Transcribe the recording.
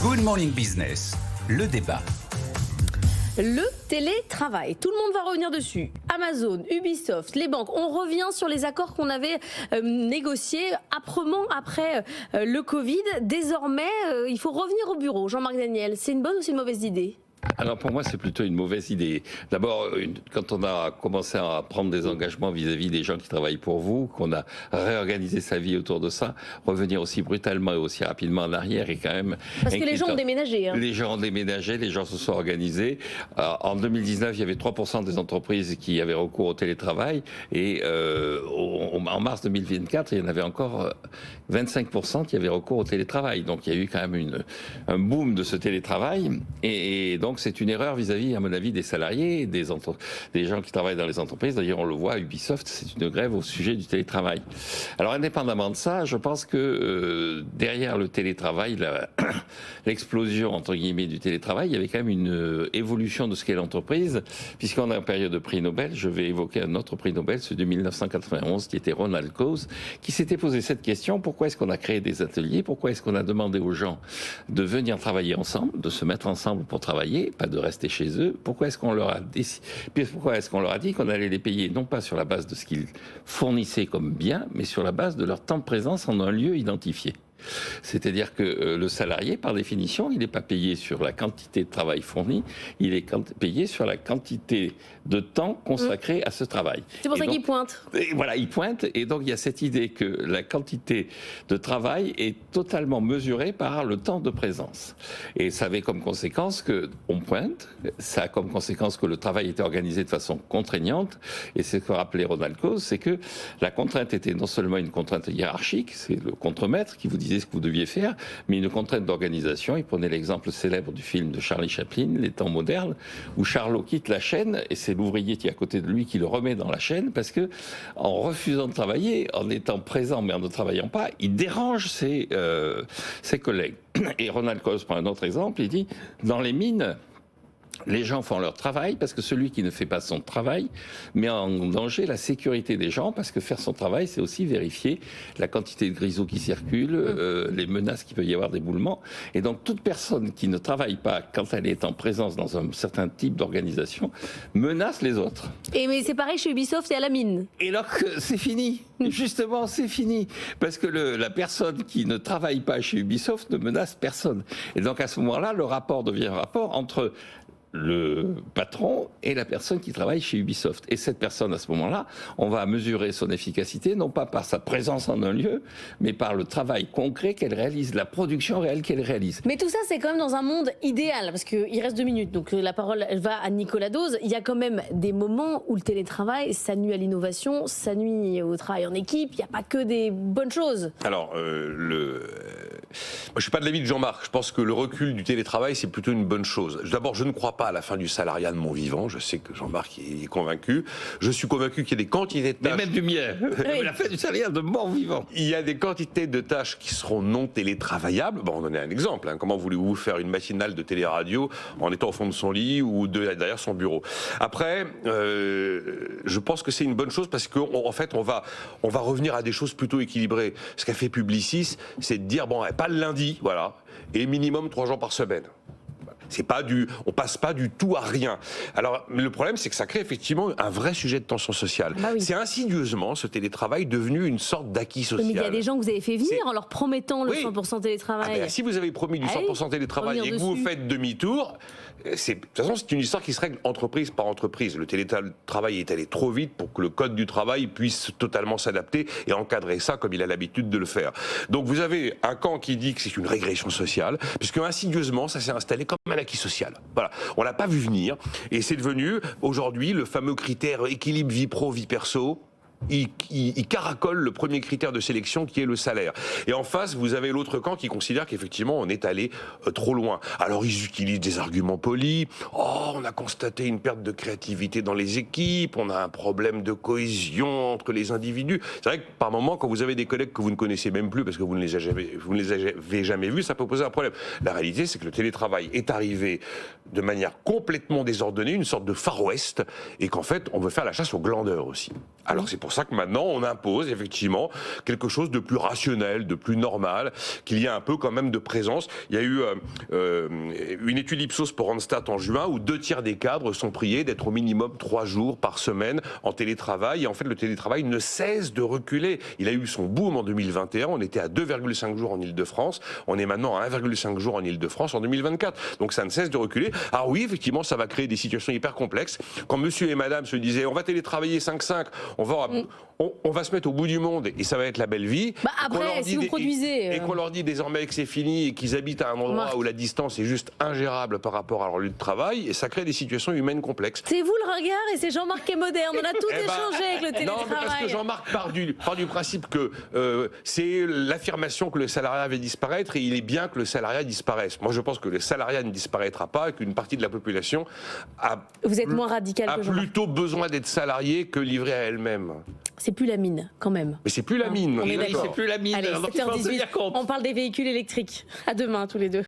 Good Morning Business, le débat. Le télétravail, tout le monde va revenir dessus. Amazon, Ubisoft, les banques, on revient sur les accords qu'on avait négociés âprement après le Covid. Désormais, il faut revenir au bureau. Jean-Marc Daniel, c'est une bonne ou c'est une mauvaise idée ? Alors pour moi, c'est plutôt une mauvaise idée. D'abord, quand on a commencé à prendre des engagements vis-à-vis des gens qui travaillent pour vous, qu'on a réorganisé sa vie autour de ça, revenir aussi brutalement et aussi rapidement en arrière est quand même... Parce que les gens ont déménagé. Hein. Les gens ont déménagé, les gens se sont organisés. En 2019, il y avait 3% des entreprises qui avaient recours au télétravail et en mars 2024, il y en avait encore 25% qui avaient recours au télétravail. Donc il y a eu quand même un boom de ce télétravail et donc c'est une erreur vis-à-vis, à mon avis, des salariés, des gens qui travaillent dans les entreprises. D'ailleurs, on le voit, Ubisoft, c'est une grève au sujet du télétravail. Alors, indépendamment de ça, je pense que derrière le télétravail, l'explosion, entre guillemets, du télétravail, il y avait quand même une évolution de ce qu'est l'entreprise, puisqu'on est en période de prix Nobel. Je vais évoquer un autre prix Nobel, celui de 1991, qui était Ronald Coase, qui s'était posé cette question: pourquoi est-ce qu'on a créé des ateliers? Pourquoi est-ce qu'on a demandé aux gens de venir travailler ensemble, de se mettre ensemble pour travailler, pas de rester chez eux? Pourquoi est-ce qu'on leur a dit qu'on allait les payer non pas sur la base de ce qu'ils fournissaient comme bien, mais sur la base de leur temps de présence en un lieu identifié? C'est-à-dire que le salarié, par définition, il n'est pas payé sur la quantité de travail fourni, il est payé sur la quantité de temps consacré à ce travail. C'est pour ça qu'il pointe. Voilà, il pointe, et donc il y a cette idée que la quantité de travail est totalement mesurée par le temps de présence. Et ça avait comme conséquence qu'on pointe, ça a comme conséquence que le travail était organisé de façon contraignante, et c'est ce que rappelait Ronald Coase, c'est que la contrainte était non seulement une contrainte hiérarchique, c'est le contremaître qui vous disait ce que vous deviez faire, mais une contrainte d'organisation. Il prenait l'exemple célèbre du film de Charlie Chaplin, Les temps modernes, où Charlot quitte la chaîne et c'est l'ouvrier qui est à côté de lui qui le remet dans la chaîne parce que, en refusant de travailler, en étant présent mais en ne travaillant pas, il dérange ses collègues. Et Ronald Coase prend un autre exemple, il dit: dans les mines, les gens font leur travail parce que celui qui ne fait pas son travail met en danger la sécurité des gens, parce que faire son travail, c'est aussi vérifier la quantité de grisou qui circule, les menaces qu'il peut y avoir d'éboulement. Et donc toute personne qui ne travaille pas quand elle est en présence dans un certain type d'organisation menace les autres. Mais c'est pareil chez Ubisoft et à la mine. Et donc c'est fini. Justement, c'est fini. Parce que la personne qui ne travaille pas chez Ubisoft ne menace personne. Et donc à ce moment-là, le rapport devient un rapport entre le patron et la personne qui travaille chez Ubisoft. Et cette personne, à ce moment-là, on va mesurer son efficacité, non pas par sa présence en un lieu, mais par le travail concret qu'elle réalise, la production réelle qu'elle réalise. Mais tout ça, c'est quand même dans un monde idéal, parce qu'il reste 2 minutes, donc la parole elle va à Nicolas Dose. Il y a quand même des moments où le télétravail, ça nuit à l'innovation, ça nuit au travail en équipe, il n'y a pas que des bonnes choses. Alors, moi, je ne suis pas de l'avis de Jean-Marc. Je pense que le recul du télétravail, c'est plutôt une bonne chose. D'abord, je ne crois pas à la fin du salariat de mon vivant. Je sais que Jean-Marc est convaincu. Je suis convaincu qu'il y a des quantités de tâches... Mais même du mien. La fin du salariat de mon vivant. Il y a des quantités de tâches qui seront non télétravaillables. Bon, on en a un exemple. Hein. Comment voulez-vous faire une matinale de télé-radio en étant au fond de son lit ou derrière son bureau? Après, je pense que c'est une bonne chose parce qu'en fait, on va revenir à des choses plutôt équilibrées. Ce qu'a fait Publicis, c'est de dire, bon, pas le lundi, voilà, et minimum 3 jours par semaine. On passe pas du tout à rien. Alors, le problème, c'est que ça crée effectivement un vrai sujet de tension sociale. Bah oui. C'est insidieusement, ce télétravail, devenu une sorte d'acquis social. Mais il y a des gens que vous avez fait venir en leur promettant le 100% télétravail. Si vous avez promis du 100% télétravail et que vous faites demi-tour, de toute façon, c'est une histoire qui se règle entreprise par entreprise. Le télétravail est allé trop vite pour que le code du travail puisse totalement s'adapter et encadrer ça comme il a l'habitude de le faire. Donc vous avez un camp qui dit que c'est une régression sociale, puisque insidieusement, ça s'est installé comme un acquis social. Voilà, on l'a pas vu venir, et c'est devenu aujourd'hui le fameux critère équilibre vie pro, vie perso. Il caracole le premier critère de sélection qui est le salaire. Et en face, vous avez l'autre camp qui considère qu'effectivement on est allé trop loin. Alors ils utilisent des arguments polis. Oh, on a constaté une perte de créativité dans les équipes, on a un problème de cohésion entre les individus. C'est vrai que par moment, quand vous avez des collègues que vous ne connaissez même plus parce que vous ne les avez jamais vus, ça peut poser un problème. La réalité, c'est que le télétravail est arrivé de manière complètement désordonnée, une sorte de Far West, et qu'en fait, on veut faire la chasse aux glandeurs aussi. Alors c'est pour ça que maintenant on impose effectivement quelque chose de plus rationnel, de plus normal, qu'il y ait un peu quand même de présence. Il y a eu une étude Ipsos pour Randstad en juin où 2/3 des cadres sont priés d'être au minimum 3 jours par semaine en télétravail. Et en fait, le télétravail ne cesse de reculer. Il a eu son boom en 2021. On était à 2,5 jours en Ile-de-France. On est maintenant à 1,5 jours en Ile-de-France en 2024. Donc ça ne cesse de reculer. Alors oui, effectivement, ça va créer des situations hyper complexes. Quand monsieur et madame se disaient on va télétravailler 5-5, on va se mettre au bout du monde et ça va être la belle vie. Bah après, si vous produisez... Et qu'on leur dit désormais que c'est fini et qu'ils habitent à un endroit où la distance est juste ingérable par rapport à leur lieu de travail, et ça crée des situations humaines complexes. C'est vous le regard et c'est Jean-Marc qui est moderne. On a tout échangé avec le télétravail. Non, parce que Jean-Marc part du principe que c'est l'affirmation que le salariat va disparaître et il est bien que le salariat disparaisse. Moi, je pense que le salariat ne disparaîtra pas et qu'une partie de la population Vous êtes moins radical que Jean-Marc. Plutôt besoin d'être salarié que livré à elle-même. C'est plus la mine, quand même. Mais c'est plus la mine. On est d'accord. C'est plus la mine. Allez, 7h18, on parle des véhicules électriques. À demain, tous les deux.